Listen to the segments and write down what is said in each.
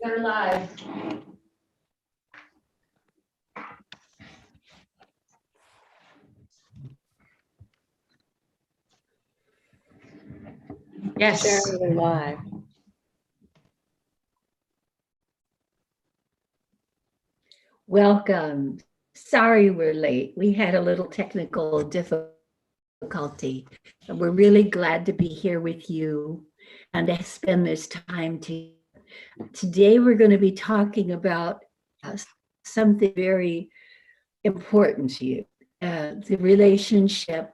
They're live. Yes. Sharing we're live. Welcome. Sorry we're late. We had a little technical difficulty. We're really glad to be here with you and to spend this time together. Today we're going to be talking about something very important to you, the relationship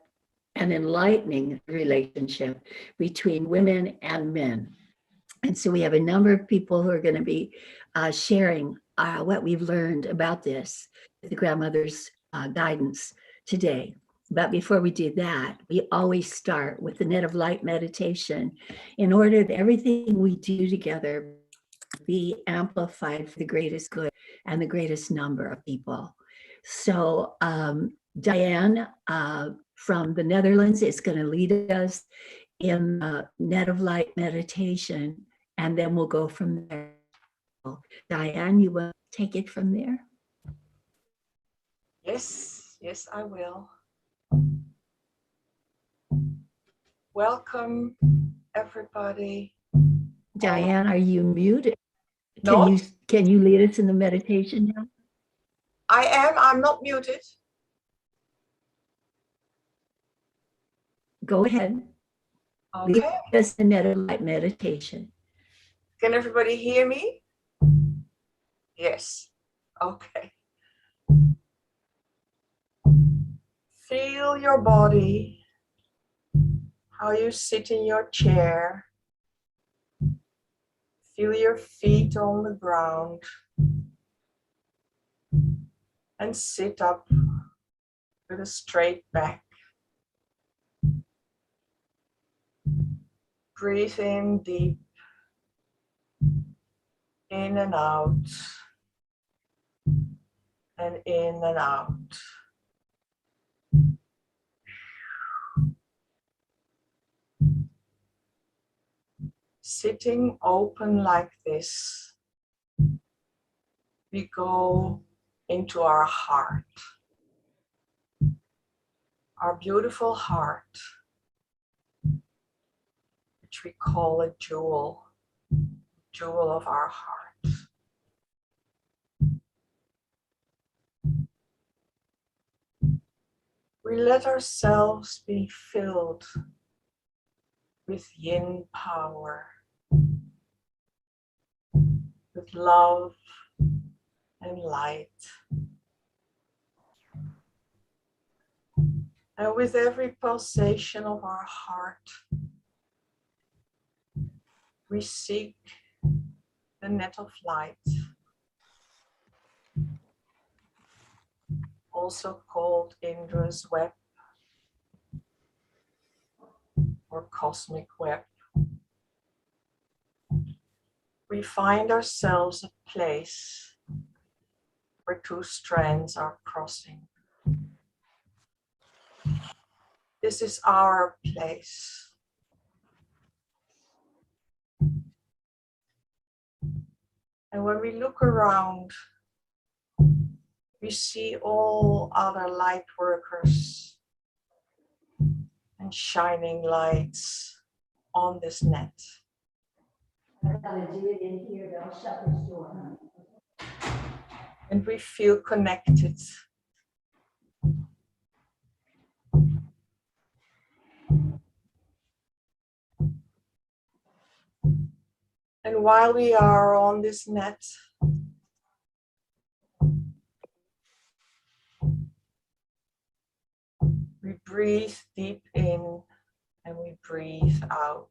and enlightening relationship between women and men. And so we have a number of people who are going to be sharing what we've learned about this with the grandmother's guidance today. But before we do that, we always start with the net of light meditation in order that everything we do together be amplified for the greatest good and the greatest number of people. So Diane from the Netherlands is going to lead us in net of light meditation, and then we'll go from there. Diane, you will take it from there? Yes, I will. Welcome, everybody. Diane, are you muted? No. Can you lead us in the meditation now? I'm not muted. Go ahead. Okay. Lead us in net of light meditation. Can everybody hear me? Yes. Okay. Feel your body, how you sit in your chair. Feel your feet on the ground. And sit up with a straight back. Breathe in deep, in and out, and in and out. Sitting open like this, we go into our heart, our beautiful heart, which we call a jewel of our heart. We let ourselves be filled with yin power, with love and light. And with every pulsation of our heart, we seek the net of light, also called Indra's web or cosmic web. We find ourselves a place where two strands are crossing. This is our place. And when we look around, we see all other light workers and shining lights on this net. I'm gonna do it in here. I'll shut this door. And we feel connected. And while we are on this net, we breathe deep in and we breathe out.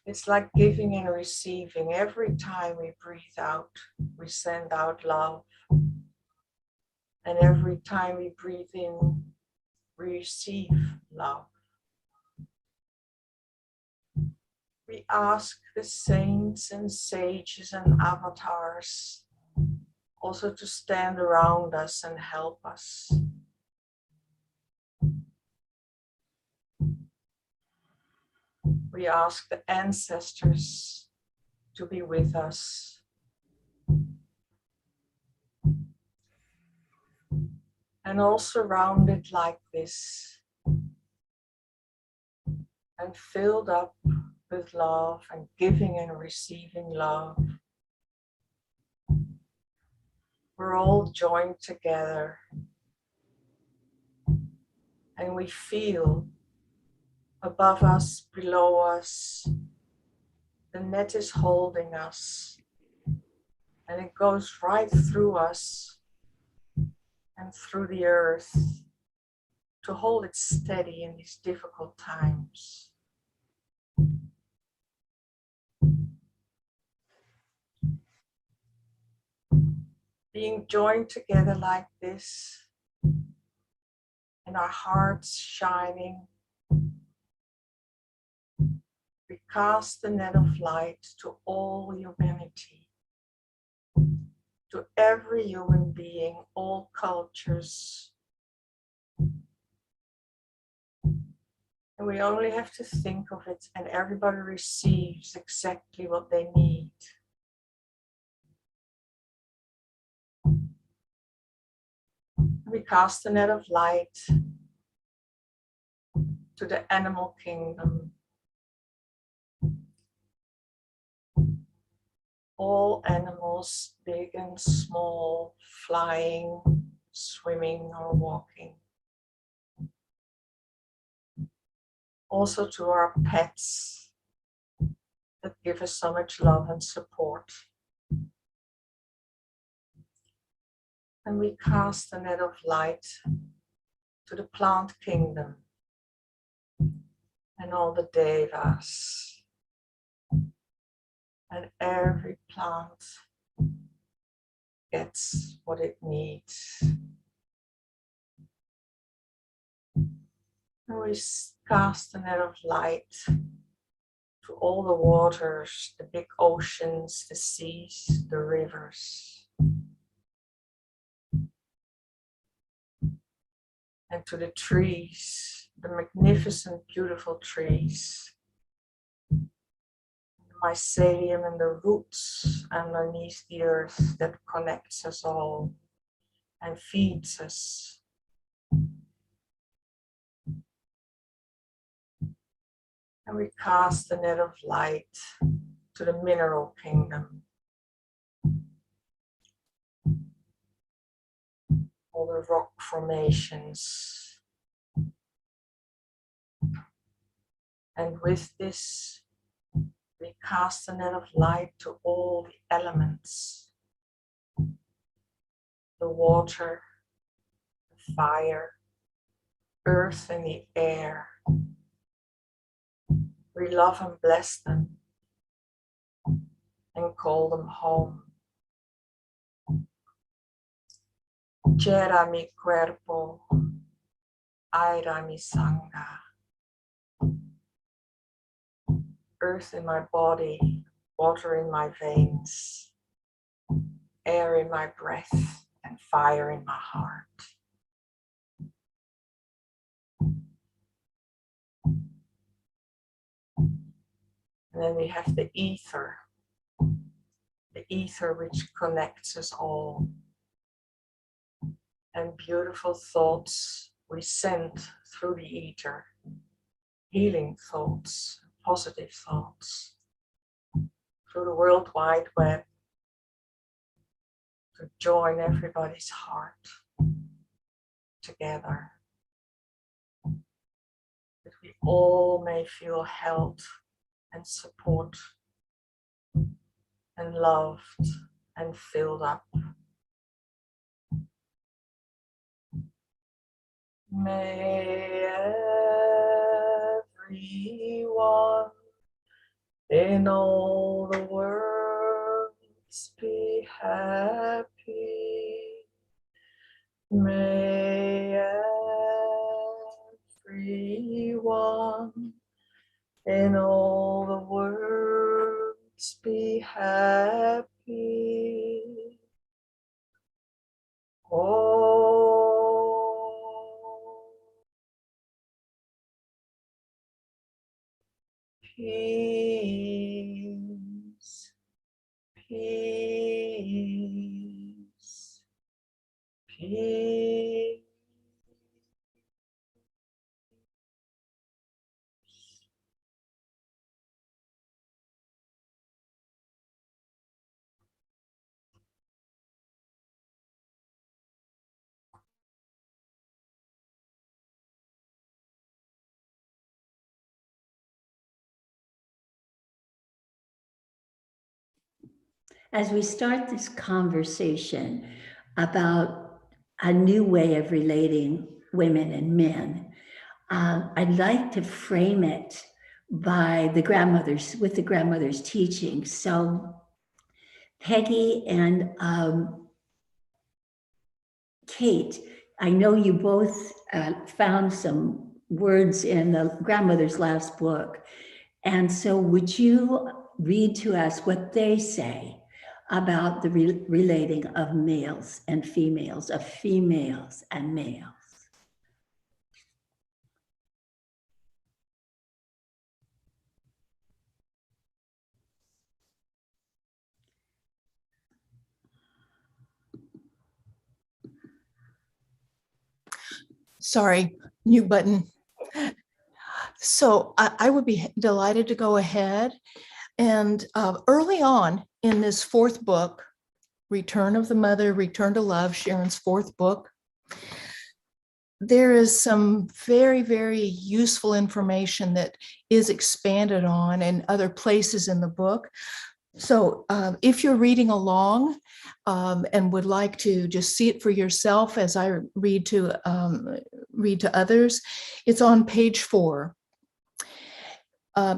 It's like giving and receiving. Every time we breathe out, we send out love. And every time we breathe in, we receive love. We ask the saints and sages and avatars also to stand around us and help us. We ask the ancestors to be with us. And all surrounded like this and filled up with love and giving and receiving love. We're all joined together and we feel above us, below us, the net is holding us and it goes right through us and through the earth to hold it steady in these difficult times. Being joined together like this, and our hearts shining, we cast the net of light to all humanity, to every human being, all cultures. And we only have to think of it, and everybody receives exactly what they need. We cast the net of light to the animal kingdom. All animals, big and small, flying, swimming or walking. Also to our pets that give us so much love and support. And we cast a net of light to the plant kingdom and all the devas. And every plant gets what it needs. And we cast a net of light to all the waters, the big oceans, the seas, the rivers. And to the trees, the magnificent, beautiful trees. The mycelium and the roots underneath the earth that connects us all and feeds us. And we cast the net of light to the mineral kingdom. All the rock formations. And with this, we cast a net of light to all the elements. The water, the fire, earth and the air. We love and bless them and call them home. Gera mi cuerpo, aira mi sangha. Earth in my body, water in my veins, air in my breath, and fire in my heart. And then we have the ether which connects us all. And beautiful thoughts we send through the ether, healing thoughts, positive thoughts, through the World Wide Web to join everybody's heart together. That we all may feel held and support and loved and filled up. May everyone in all the worlds be happy. May everyone in all the worlds be happy. Oh, peace. peace, peace. As we start this conversation about a new way of relating women and men, I'd like to frame it by the grandmothers, with the grandmother's teaching. So Peggy and Kate, I know you both found some words in the grandmother's last book. And so would you read to us what they say about the relating of males and females, of females and males? Sorry, mute button. So I would be delighted to go ahead. And early on in this fourth book, Return of the Mother, Return to Love, Sharon's fourth book, there is some very, very useful information that is expanded on in other places in the book. So if you're reading along and would like to just see it for yourself as I read to others, it's on page 4.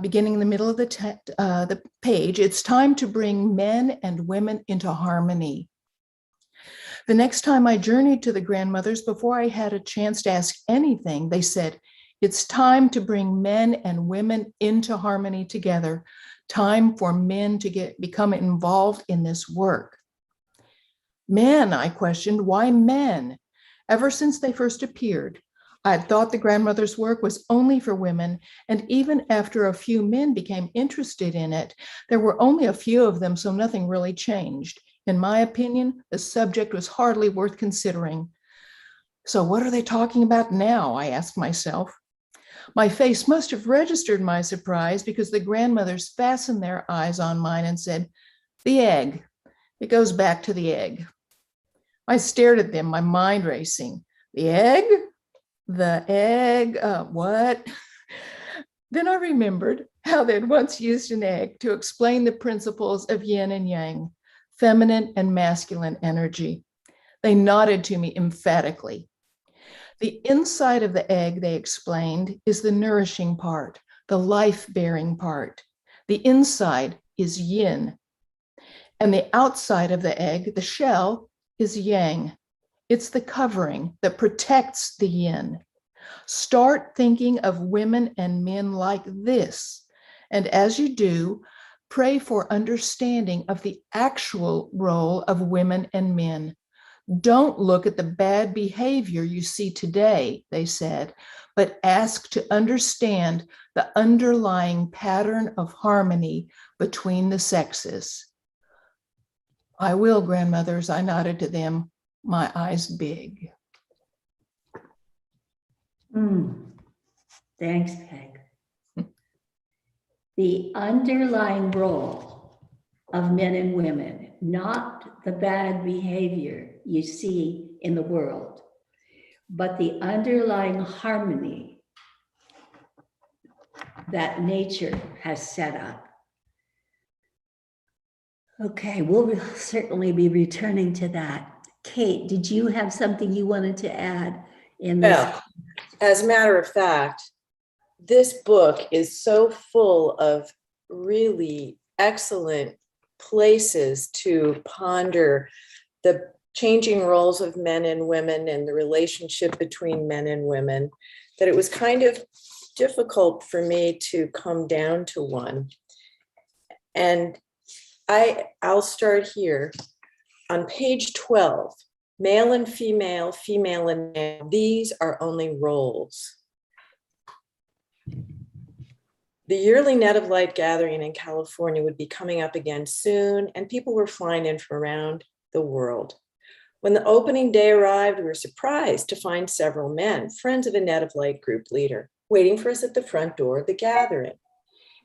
Beginning in the middle of the page, it's time to bring men and women into harmony. The next time I journeyed to the grandmothers, before I had a chance to ask anything, they said, it's time to bring men and women into harmony together. Time for men to become involved in this work. Men, I questioned, why men? Ever since they first appeared, I had thought the grandmother's work was only for women, and even after a few men became interested in it, there were only a few of them, so nothing really changed. In my opinion, the subject was hardly worth considering. So what are they talking about now? I asked myself. My face must have registered my surprise because the grandmothers fastened their eyes on mine and said, the egg. It goes back to the egg. I stared at them, my mind racing. The egg? The egg? What? Then I remembered how they'd once used an egg to explain the principles of yin and yang, feminine and masculine energy. They nodded to me emphatically. The inside of the egg, they explained, is the nourishing part, the life-bearing part. The inside is yin. And the outside of the egg, the shell, is yang. It's the covering that protects the yin. Start thinking of women and men like this. And as you do, pray for understanding of the actual role of women and men. Don't look at the bad behavior you see today, they said, but ask to understand the underlying pattern of harmony between the sexes. I will, grandmothers, I nodded to them, my eyes big. Thanks, Peg. The underlying role of men and women, not the bad behavior you see in the world, but the underlying harmony that nature has set up. Okay, we'll certainly be returning to that. Kate, did you have something you wanted to add in this? Well, as a matter of fact, this book is so full of really excellent places to ponder the changing roles of men and women and the relationship between men and women, that it was kind of difficult for me to come down to one. And I'll start here on page 12, male and female, female and male. These are only roles. The yearly Net of Light gathering in California would be coming up again soon, and people were flying in from around the world. When the opening day arrived, we were surprised to find several men, friends of a Net of Light group leader, waiting for us at the front door of the gathering.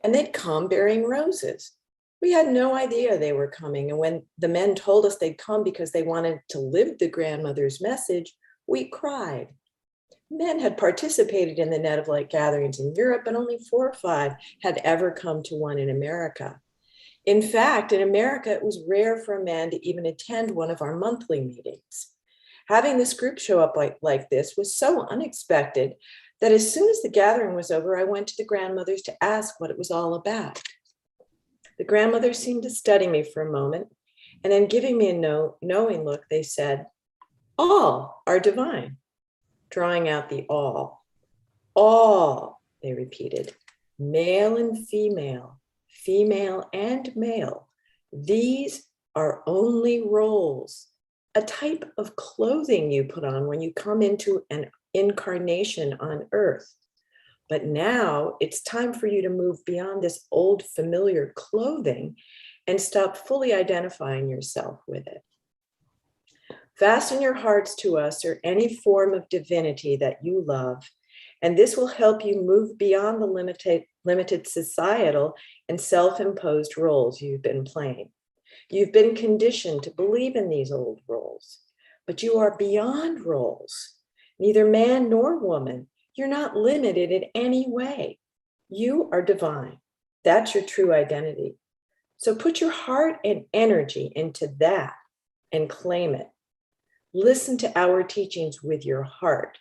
And they'd come bearing roses. We had no idea they were coming. And when the men told us they'd come because they wanted to live the grandmother's message, we cried. Men had participated in the Net of Light gatherings in Europe, but only 4 or 5 had ever come to one in America. In fact, in America, it was rare for a man to even attend one of our monthly meetings. Having this group show up like this was so unexpected that as soon as the gathering was over, I went to the grandmothers to ask what it was all about. The grandmothers seemed to study me for a moment, and then giving me a knowing look, they said, "All are divine," drawing out the all. All, they repeated, male and female, female and male. These are only roles, a type of clothing you put on when you come into an incarnation on earth. But now it's time for you to move beyond this old familiar clothing and stop fully identifying yourself with it. Fasten your hearts to us or any form of divinity that you love, and this will help you move beyond the limited societal and self-imposed roles you've been playing. You've been conditioned to believe in these old roles, but you are beyond roles. Neither man nor woman. You're not limited in any way. You are divine. That's your true identity. So put your heart and energy into that and claim it. Listen to our teachings with your heart.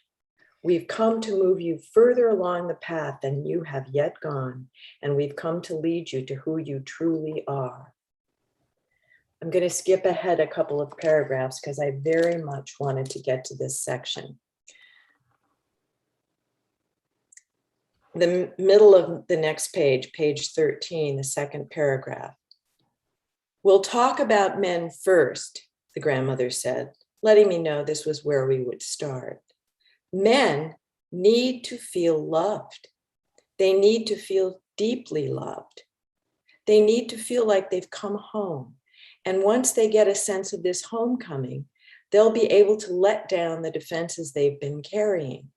We've come to move you further along the path than you have yet gone, and we've come to lead you to who you truly are. I'm going to skip ahead a couple of paragraphs because I very much wanted to get to this section. The middle of the next page, page 13, the second paragraph. "We'll talk about men first," the grandmother said, letting me know this was where we would start. Men need to feel loved. They need to feel deeply loved. They need to feel like they've come home. And once they get a sense of this homecoming, they'll be able to let down the defenses they've been carrying.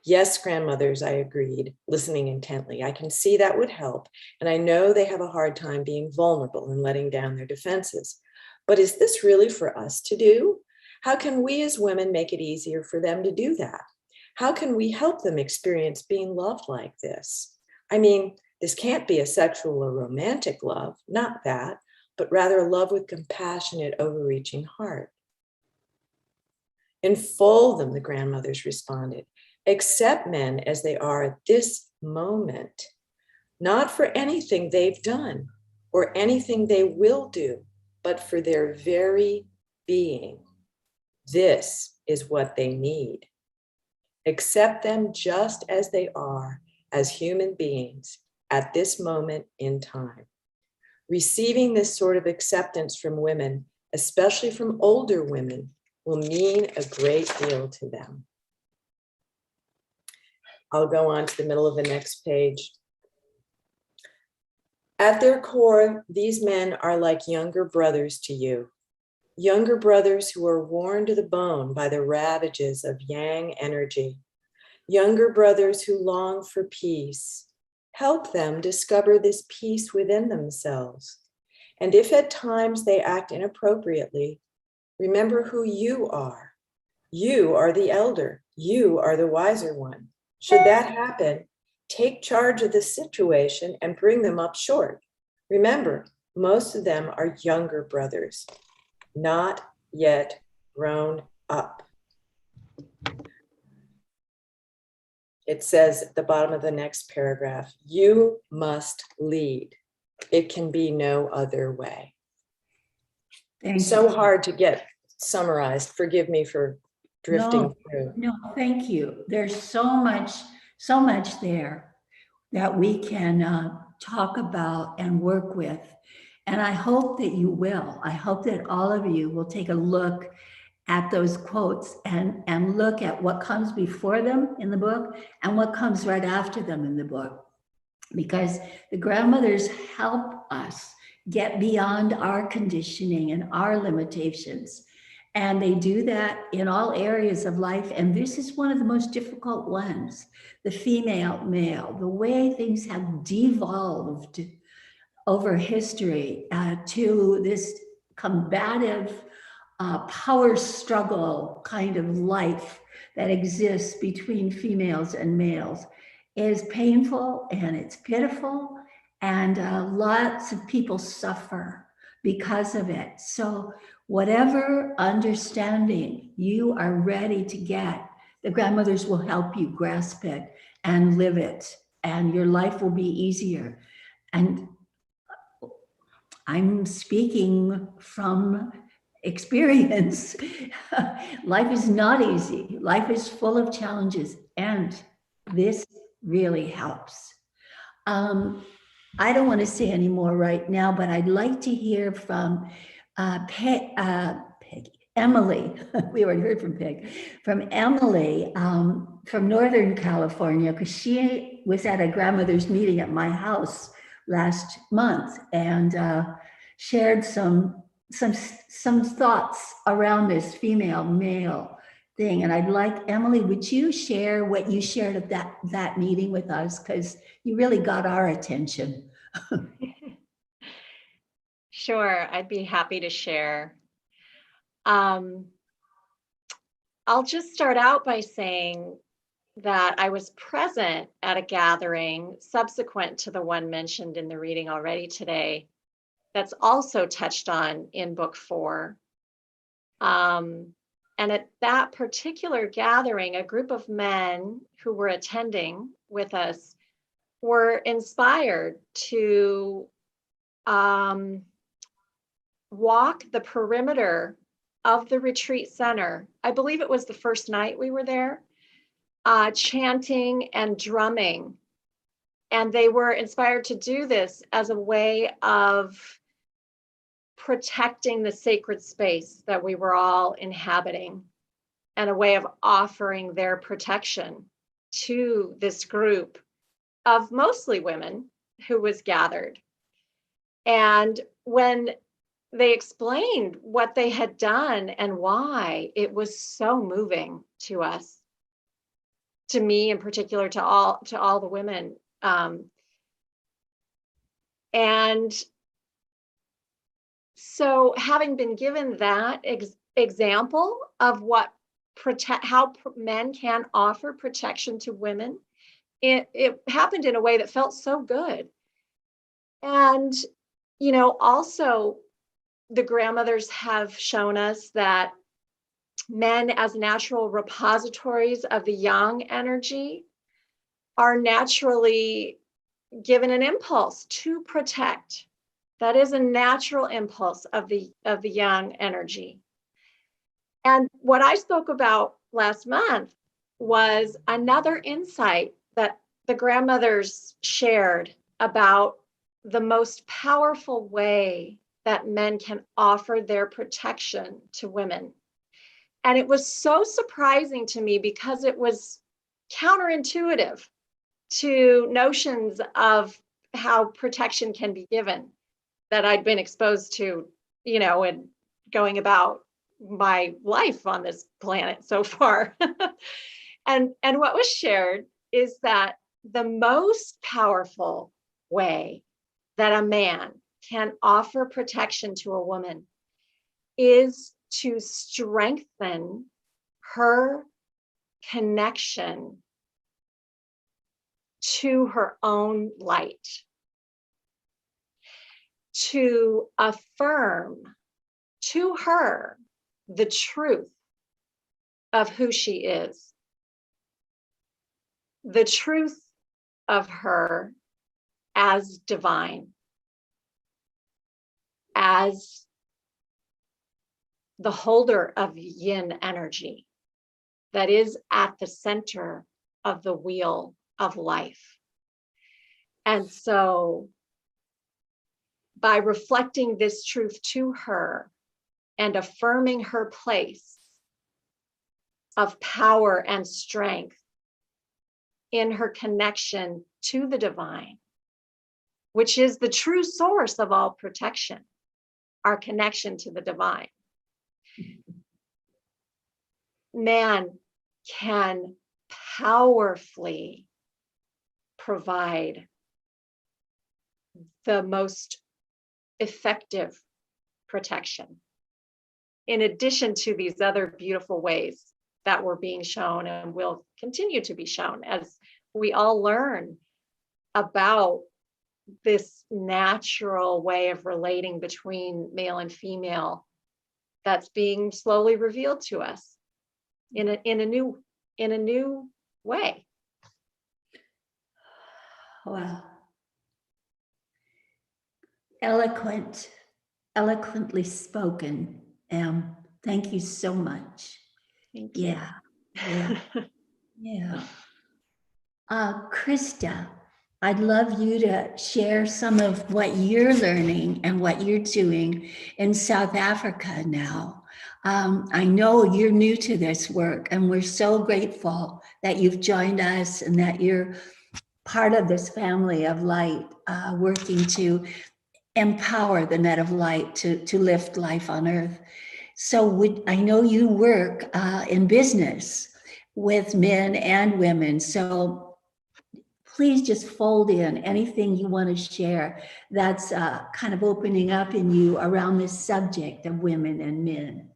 "Yes, grandmothers," I agreed, listening intently. "I can see that would help, and I know they have a hard time being vulnerable and letting down their defenses. But is this really for us to do? How can we as women make it easier for them to do that? How can we help them experience being loved like this? I mean, this can't be a sexual or romantic love, not that, but rather a love with compassionate, overreaching heart." "Enfold them," the grandmothers responded. "Accept men as they are at this moment, not for anything they've done or anything they will do, but for their very being. This is what they need. Accept them just as they are, as human beings at this moment in time. Receiving this sort of acceptance from women, especially from older women, will mean a great deal to them." I'll go on to the middle of the next page. "At their core, these men are like younger brothers to you. Younger brothers who are worn to the bone by the ravages of yang energy. Younger brothers who long for peace. Help them discover this peace within themselves. And if at times they act inappropriately, remember who you are. You are the elder. You are the wiser one. Should that happen, take charge of the situation and bring them up short. Remember, most of them are younger brothers, not yet grown up." It says at the bottom of the next paragraph, "You must lead. It can be no other way." Thank So you. hard to get summarized. Forgive me for drifting No, through. no, thank you. There's so much there that we can talk about and work with. And I hope that you will. I hope that all of you will take a look at those quotes and look at what comes before them in the book and what comes right after them in the book. because the grandmothers help us get beyond our conditioning and our limitations. And they do that in all areas of life. And this is one of the most difficult ones, the female male, the way things have devolved over history to this combative power struggle kind of life that exists between females and males is painful and it's pitiful, and lots of people suffer because of it. So whatever understanding you are ready to get, the grandmothers will help you grasp it and live it, and your life will be easier. And I'm speaking from experience. Life is not easy. Life is full of challenges, and this really helps. I don't want to say any more right now, but I'd like to hear from Emily. We already heard from Peg. From Emily from Northern California, because she was at a grandmother's meeting at my house last month and shared some thoughts around this female male thing. And I'd like, Emily, would you share what you shared at that meeting with us? Because you really got our attention. Sure, I'd be happy to share. I'll just start out by saying that I was present at a gathering subsequent to the one mentioned in the reading already today that's also touched on in book 4. And at that particular gathering, a group of men who were attending with us were inspired to walk the perimeter of the retreat center. I believe it was the first night we were there, chanting and drumming. And they were inspired to do this as a way of protecting the sacred space that we were all inhabiting, and a way of offering their protection to this group of mostly women who was gathered. And when they explained what they had done and why, it was so moving to us, to me in particular, to all the women. And so having been given that example of how men can offer protection to women, it happened in a way that felt so good. And, also the grandmothers have shown us that men, as natural repositories of the yang energy, are naturally given an impulse to protect. That is a natural impulse of the yang energy. And what I spoke about last month was another insight that the grandmothers shared about the most powerful way that men can offer their protection to women. And it was so surprising to me because it was counterintuitive to notions of how protection can be given that I'd been exposed to, and going about my life on this planet so far. And what was shared is that the most powerful way that a man can offer protection to a woman is to strengthen her connection to her own light, to affirm to her the truth of who she is, the truth of her as divine, as the holder of yin energy that is at the center of the wheel of life. And so by reflecting this truth to her and affirming her place of power and strength in her connection to the divine, which is the true source of all protection, our connection to the divine. Man can powerfully provide the most effective protection, in addition to these other beautiful ways that were being shown and will continue to be shown as we all learn about this natural way of relating between male and female that's being slowly revealed to us in a new way. Wow. Eloquently spoken. Thank you so much. Thank you. Yeah. Yeah. Krista, I'd love you to share some of what you're learning and what you're doing in South Africa now. I know you're new to this work, and we're so grateful that you've joined us and that you're part of this family of light, working to empower the net of light to lift life on earth. So I know you work in business with men and women. So please just fold in anything you want to share that's kind of opening up in you around this subject of women and men.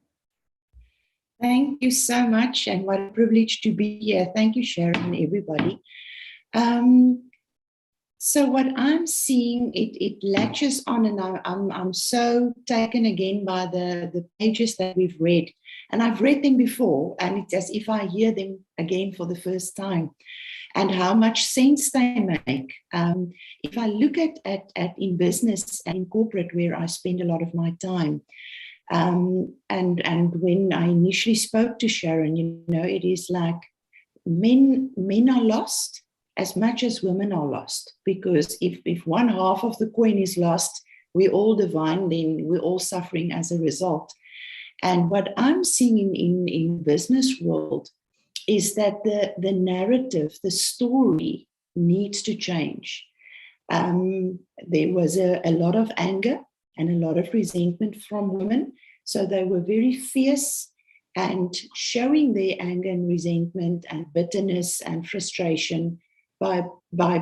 Thank you so much, and what a privilege to be here. Thank you, Sharon, and everybody. So what I'm seeing, it latches on, and I'm so taken again by the pages that we've read. And I've read them before, and it's as if I hear them again for the first time, and how much sense they make. If I look at in business and in corporate, where I spend a lot of my time, and when I initially spoke to Sharon, it is like men are lost as much as women are lost, because if one half of the coin is lost, we're all divine, then we're all suffering as a result. And what I'm seeing in business world is that the narrative, the story needs to change. There was a lot of anger and a lot of resentment from women. So they were very fierce and showing their anger and resentment and bitterness and frustration by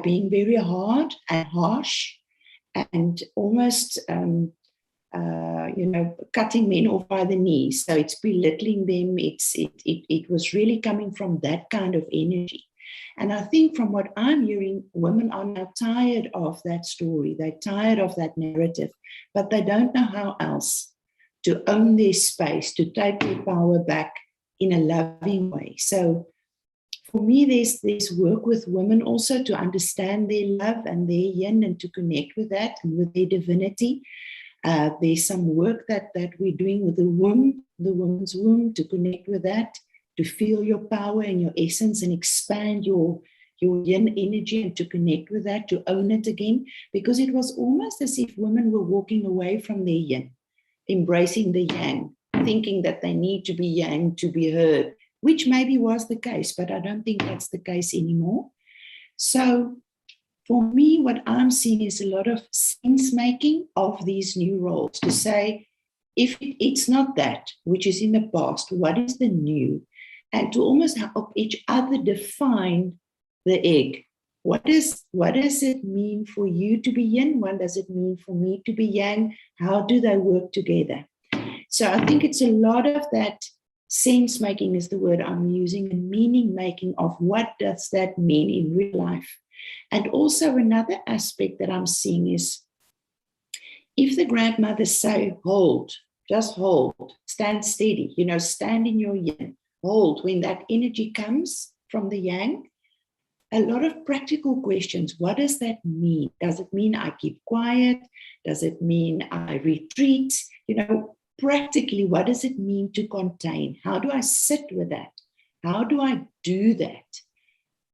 being very hard and harsh and almost, cutting men off by the knees. So it's belittling them. It was really coming from that kind of energy. And I think from what I'm hearing, women are now tired of that story. They're tired of that narrative, but they don't know how else to own their space, to take their power back in a loving way. So for me, there's work with women also to understand their love and their yin and to connect with that and with their divinity. There's some work that we're doing with the womb, the woman's womb, to connect with that, to feel your power and your essence and expand your yin energy and to connect with that, to own it again, because it was almost as if women were walking away from their yin, embracing the yang, thinking that they need to be yang to be heard, which maybe was the case, but I don't think that's the case anymore. So for me, what I'm seeing is a lot of sense making of these new roles, to say, if it's not that which is in the past, what is the new? And to almost help each other define the egg. What does it mean for you to be yin? What does it mean for me to be yang? How do they work together? So I think it's a lot of that sense making is the word I'm using, and meaning making of what does that mean in real life. And also another aspect that I'm seeing is, if the grandmothers say, hold, just hold, stand steady, stand in your yin, hold, when that energy comes from the yang, a lot of practical questions. What does that mean? Does it mean I keep quiet? Does it mean I retreat? Practically, what does it mean to contain? How do I sit with that? How do I do that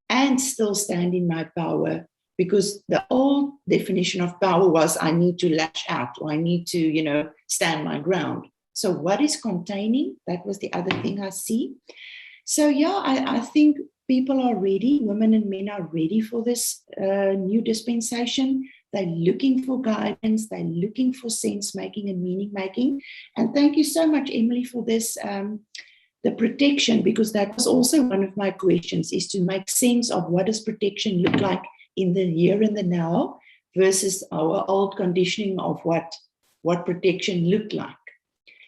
and still stand in my power? Because the old definition of power was I need to lash out, or I need to, stand my ground. So what is containing? That was the other thing I see. So yeah, I think people are ready, women and men are ready for this new dispensation. They're looking for guidance. They're looking for sense making and meaning making. And thank you so much, Emily, for this, the protection, because that was also one of my questions, is to make sense of what does protection look like in the here and the now versus our old conditioning of what protection looked like.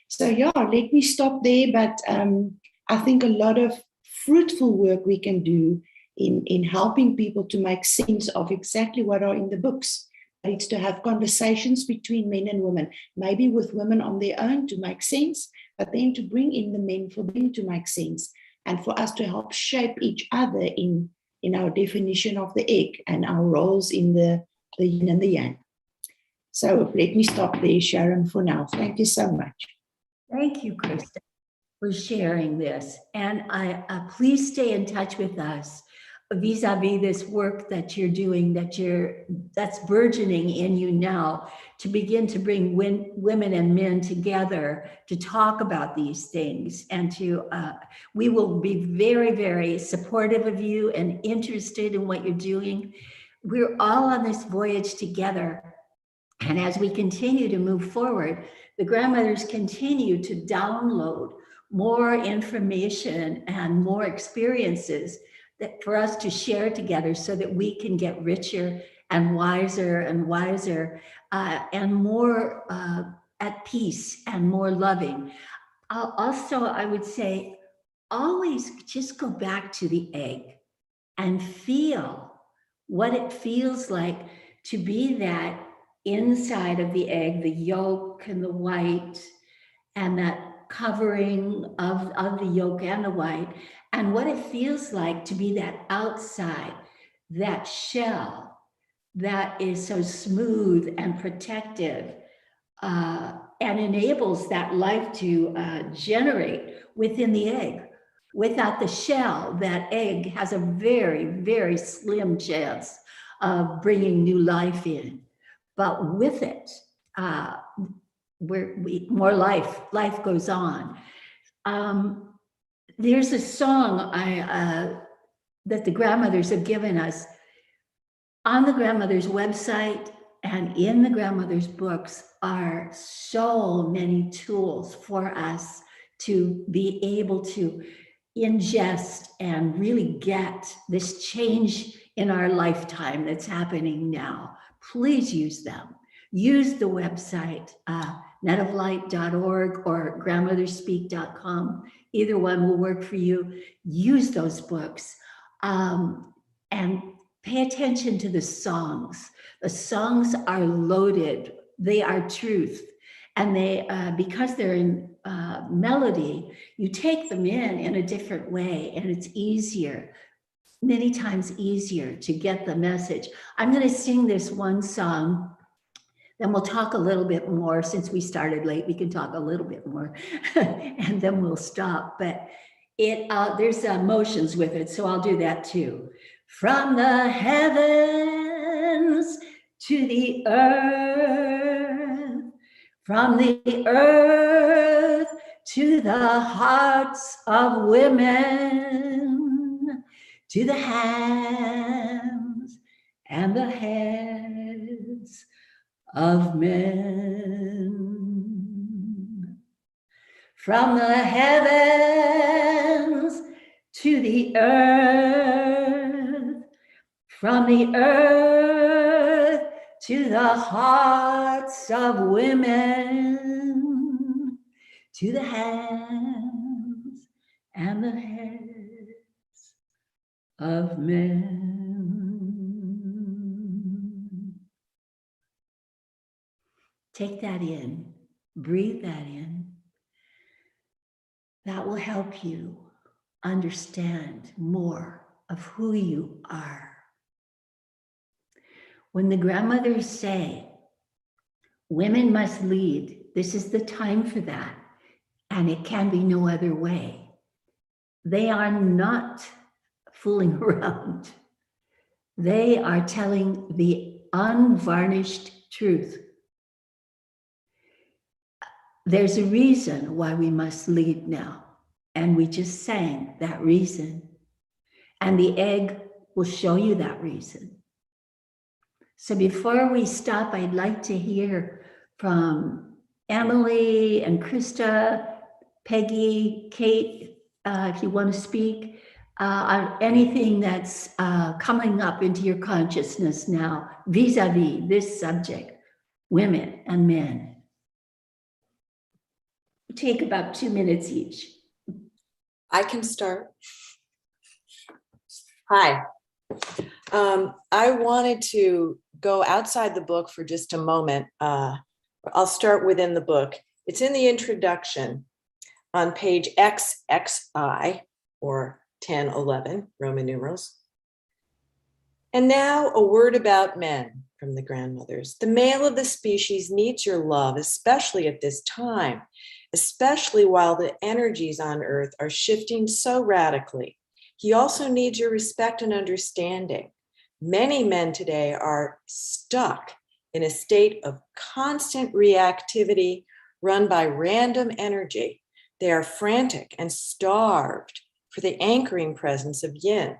So yeah, let me stop there. But I think a lot of fruitful work we can do in helping people to make sense of exactly what are in the books. It's to have conversations between men and women, maybe with women on their own to make sense, but then to bring in the men for them to make sense, and for us to help shape each other in our definition of the egg and our roles in the yin and the yang. So let me stop there, Sharon, for now. Thank you so much. Thank you, Krista, for sharing this. And please stay in touch with us vis-a-vis this work that you're doing, that's burgeoning in you now, to begin to bring women and men together to talk about these things. And we will be very, very supportive of you and interested in what you're doing. We're all on this voyage together. And as we continue to move forward, the grandmothers continue to download more information and more experiences that for us to share together, so that we can get richer and wiser and more at peace and more loving. Also, I would say, always just go back to the egg and feel what it feels like to be that inside of the egg, the yolk and the white, and that covering of the yolk and the white, and what it feels like to be that outside, that shell that is so smooth and protective, and enables that life to generate within the egg. Without the shell, that egg has a very, very slim chance of bringing new life in. But with it, more life goes on. There's a song that the grandmothers have given us on the grandmother's website, and in the grandmother's books are so many tools for us to be able to ingest and really get this change in our lifetime that's happening now. Please use them. Use the website, netoflight.org or grandmotherspeak.com. Either one will work for you. Use those books, and pay attention to the songs. The songs are loaded. They are truth. And they, because they're in melody, you take them in a different way, and it's easier, many times easier to get the message. I'm going to sing this one song, then we'll talk a little bit more. Since we started late, we can talk a little bit more and then we'll stop. But there's emotions with it, so I'll do that too. From the heavens to the earth, from the earth to the hearts of women, to the hands and the heads of men. From the heavens to the earth, from the earth to the hearts of women, to the hands and the heads of men. Take that in, breathe that in. That will help you understand more of who you are. When the grandmothers say, women must lead, this is the time for that, and it can be no other way. They are not fooling around. They are telling the unvarnished truth. There's a reason why we must lead now, and we just sang that reason, and the egg will show you that reason. So before we stop, I'd like to hear from Emily and Krista, Peggy, Kate, if you want to speak on anything that's coming up into your consciousness now vis-a-vis this subject, women and men. Take about 2 minutes each. I can start. Hi. I wanted to go outside the book for just a moment. I'll start within the book. It's in the introduction on page XXI, or 1011, Roman numerals. And now a word about men from the grandmothers. The male of the species needs your love, especially at this time, especially while the energies on earth are shifting so radically. He also needs your respect and understanding. Many men today are stuck in a state of constant reactivity run by random energy. They are frantic and starved for the anchoring presence of yin.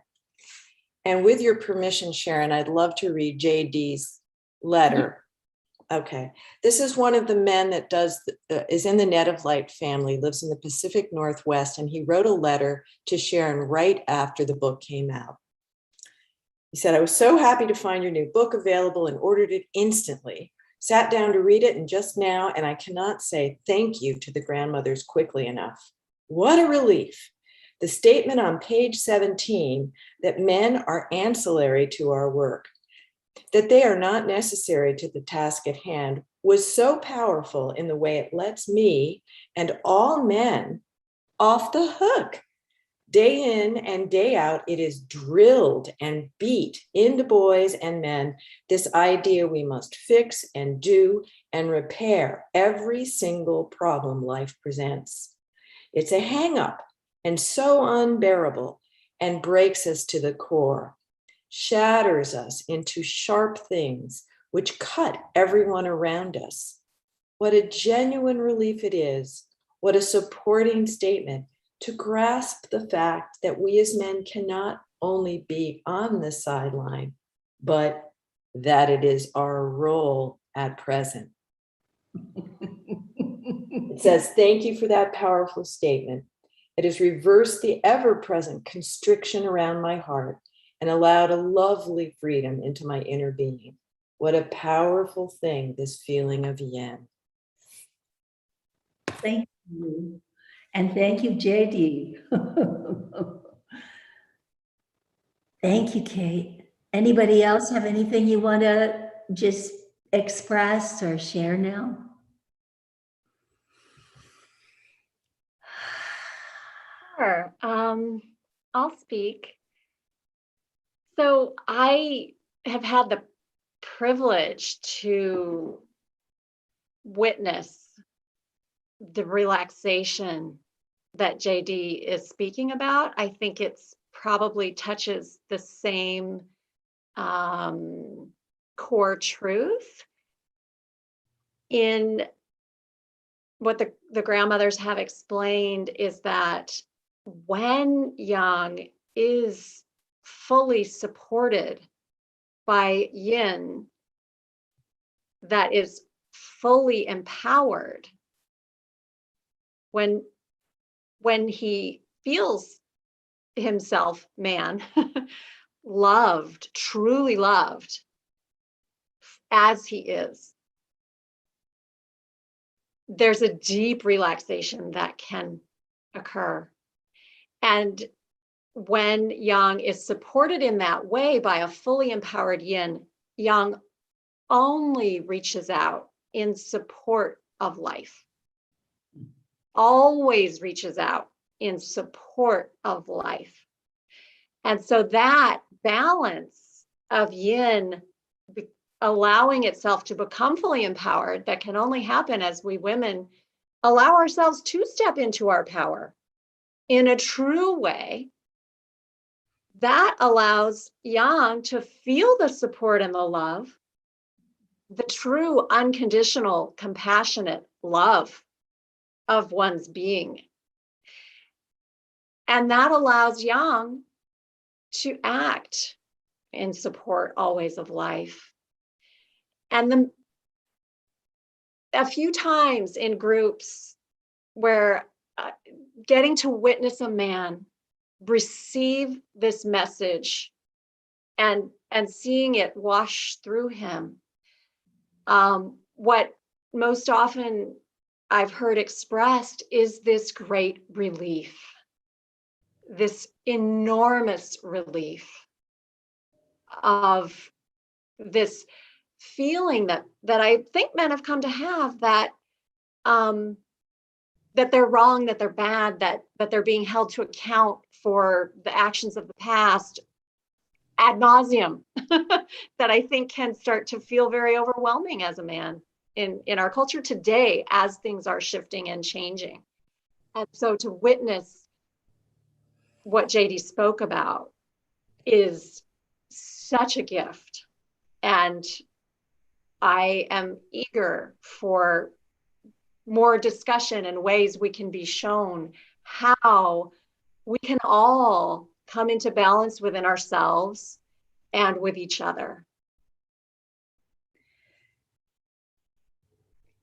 And with your permission, Sharon, I'd love to read JD's letter. Okay, this is one of the men that is in the Net of Light family, lives in the Pacific Northwest, and he wrote a letter to Sharon right after the book came out. He said, I was so happy to find your new book available and ordered it instantly. Sat down to read it and just now, and I cannot say thank you to the grandmothers quickly enough. What a relief. The statement on page 17 that men are ancillary to our work, that they are not necessary to the task at hand, was so powerful in the way it lets me and all men off the hook. Day in and day out, it is drilled and beat into boys and men, this idea we must fix and do and repair every single problem life presents. It's a hang-up and so unbearable and breaks us to the core, shatters us into sharp things which cut everyone around us. What a genuine relief it is, what a supporting statement to grasp the fact that we as men cannot only be on the sideline, but that it is our role at present. It says, thank you for that powerful statement. It has reversed the ever-present constriction around my heart and allowed a lovely freedom into my inner being. What a powerful thing, this feeling of yin. Thank you. And thank you, JD. Thank you, Kate. Anybody else have anything you want to just express or share now? Sure. I'll speak. So I have had the privilege to witness the relaxation that JD is speaking about. I think it's probably touches the same core truth in what the grandmothers have explained, is that when Yang is fully supported by Yin, that is fully empowered, when he feels himself, man, loved, truly loved as he is, there's a deep relaxation that can occur. And when Yang is supported in that way by a fully empowered Yin, Yang only reaches out in support of life, always reaches out in support of life. And so that balance of Yin allowing itself to become fully empowered, that can only happen as we women allow ourselves to step into our power in a true way, that allows Yang to feel the support and the love, the true unconditional, compassionate love of one's being. And that allows Yang to act in support always of life. And a few times in groups where getting to witness a man receive this message and seeing it wash through him, what most often I've heard expressed is this great relief, this enormous relief of this feeling that I think men have come to have, that that they're wrong, that they're bad, that they're being held to account for the actions of the past ad nauseum, that I think can start to feel very overwhelming as a man in our culture today as things are shifting and changing. And so to witness what JD spoke about is such a gift. And I am eager for more discussion and ways we can be shown how we can all come into balance within ourselves and with each other.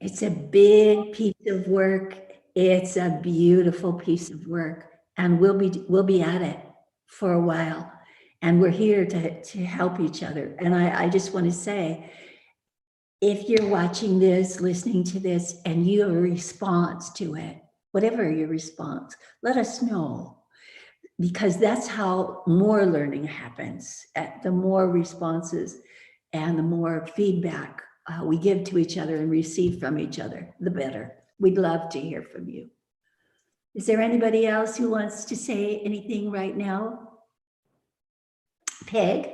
It's a big piece of work. It's a beautiful piece of work, and we'll be at it for a while. And we're here to help each other. And I just want to say, if you're watching this, listening to this, and you have a response to it, whatever your response, let us know, because that's how more learning happens. The more responses and the more feedback we give to each other and receive from each other, the better. We'd love to hear from you. Is there anybody else who wants to say anything right now? Peg?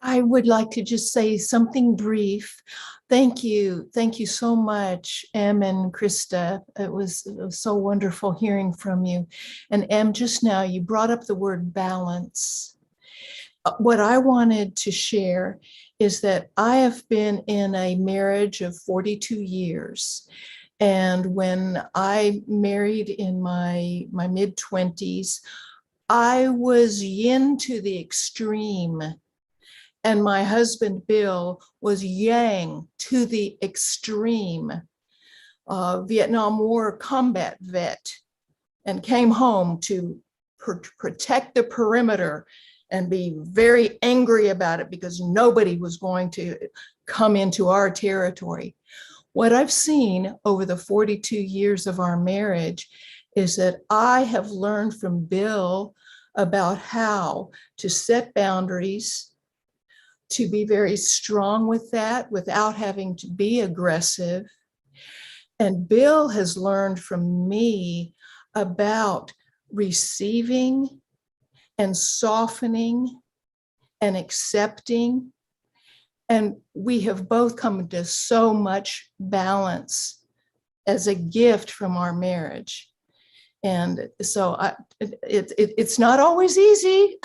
I would like to just say something brief. Thank you. Thank you so much, Em and Krista. It was so wonderful hearing from you. And Em, just now you brought up the word balance. What I wanted to share is that I have been in a marriage of 42 years. And when I married in my mid-20s, I was yin to the extreme. And my husband, Bill, was yang to the extreme. Vietnam War combat vet, and came home to protect the perimeter and be very angry about it because nobody was going to come into our territory. What I've seen over the 42 years of our marriage is that I have learned from Bill about how to set boundaries, to be very strong with that without having to be aggressive. And Bill has learned from me about receiving and softening and accepting. And we have both come into so much balance as a gift from our marriage. And so it's not always easy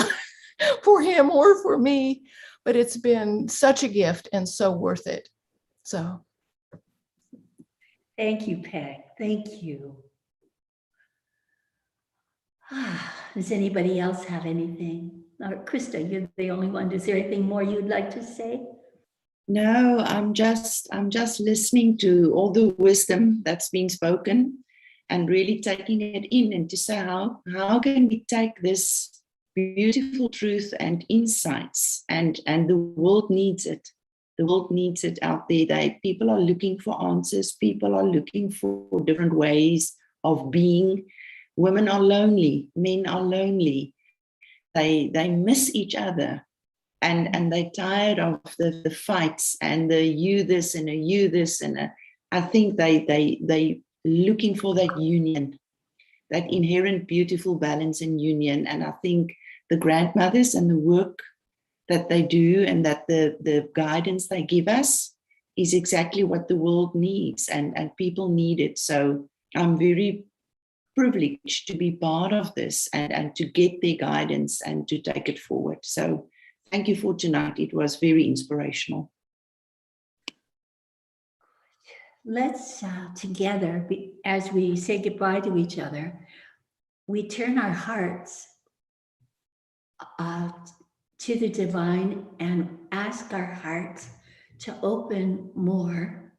for him or for me, but it's been such a gift and so worth it. So. Thank you, Peg. Thank you. Does anybody else have anything? Krista, you're the only one. Is there anything more you'd like to say? No, I'm just listening to all the wisdom that's being spoken and really taking it in, and to say how can we take this beautiful truth and insights, and the world needs it. The world needs it out there. People are looking for answers. People are looking for different ways of being. Women are lonely. Men are lonely. They miss each other. And they're tired of the fights and the you this and a you this. And I think they looking for that union, that inherent beautiful balance and union. And I think the grandmothers and the work that they do and that the guidance they give us is exactly what the world needs, and people need it. So I'm very privileged to be part of this and to get their guidance and to take it forward. So thank you for tonight. It was very inspirational. Let's together, as we say goodbye to each other, we turn our hearts to the divine and ask our hearts to open more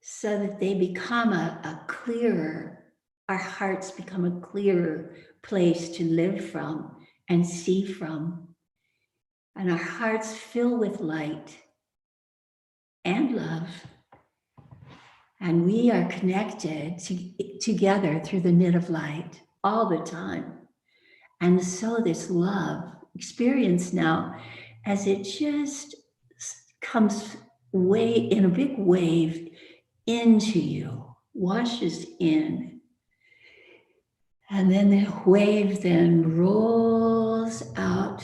so that they become a clearer, our hearts become a clearer place to live from and see from. And our hearts fill with light and love. And we are connected together through the knit of light all the time. And so this love experience now, as it just comes in a big wave into you, washes in. And then the wave then rolls out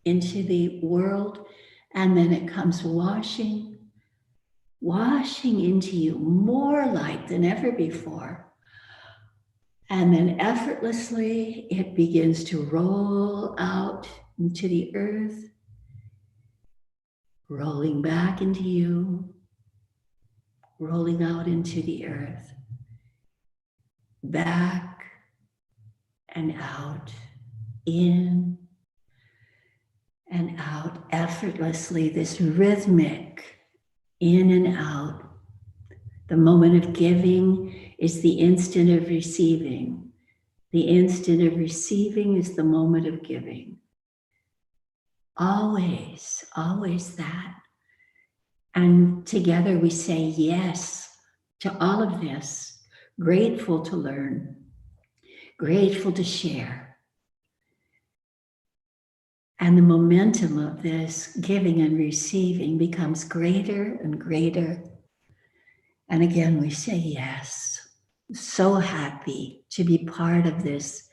into the world, and then it comes washing into you, more light than ever before. And then effortlessly, it begins to roll out into the earth, rolling back into you, rolling out into the earth, back and out, in and out, effortlessly, this rhythmic in and out. The moment of giving is the instant of receiving. The instant of receiving is the moment of giving. Always, always that. And together we say yes to all of this, grateful to learn, grateful to share. And the momentum of this giving and receiving becomes greater and greater. And again, we say yes. So happy to be part of this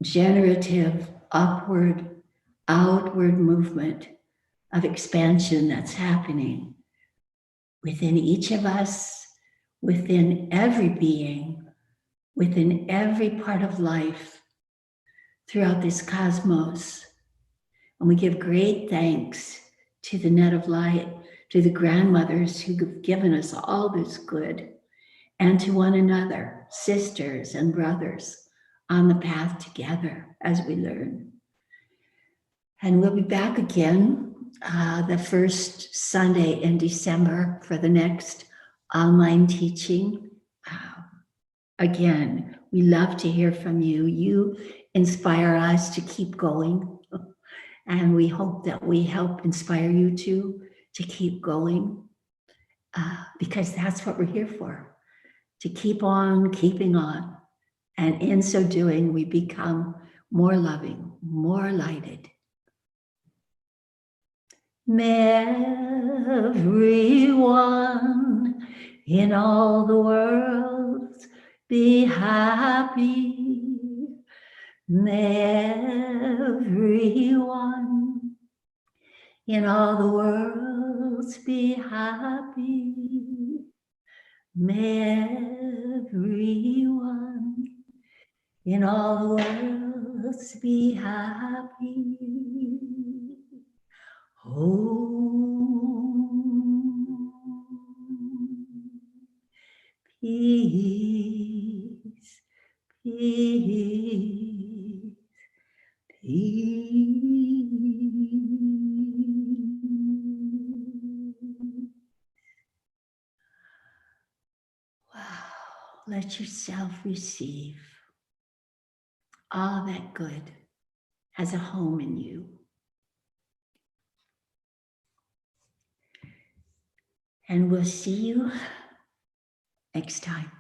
generative, upward, outward movement of expansion that's happening within each of us, within every being, within every part of life, throughout this cosmos. And we give great thanks to the net of light, to the grandmothers who've given us all this good, and to one another, sisters and brothers, on the path together as we learn. And we'll be back again the first Sunday in December for the next online teaching. Again, we love to hear from you. You inspire us to keep going. And we hope that we help inspire you to keep going, because that's what we're here for, to keep on keeping on. And in so doing, we become more loving, more lighted. May everyone in all the world be happy. May everyone in all the world be happy. May everyone in all the world be happy. Home, peace, peace, peace. Wow, let yourself receive all that good has a home in you. And we'll see you next time.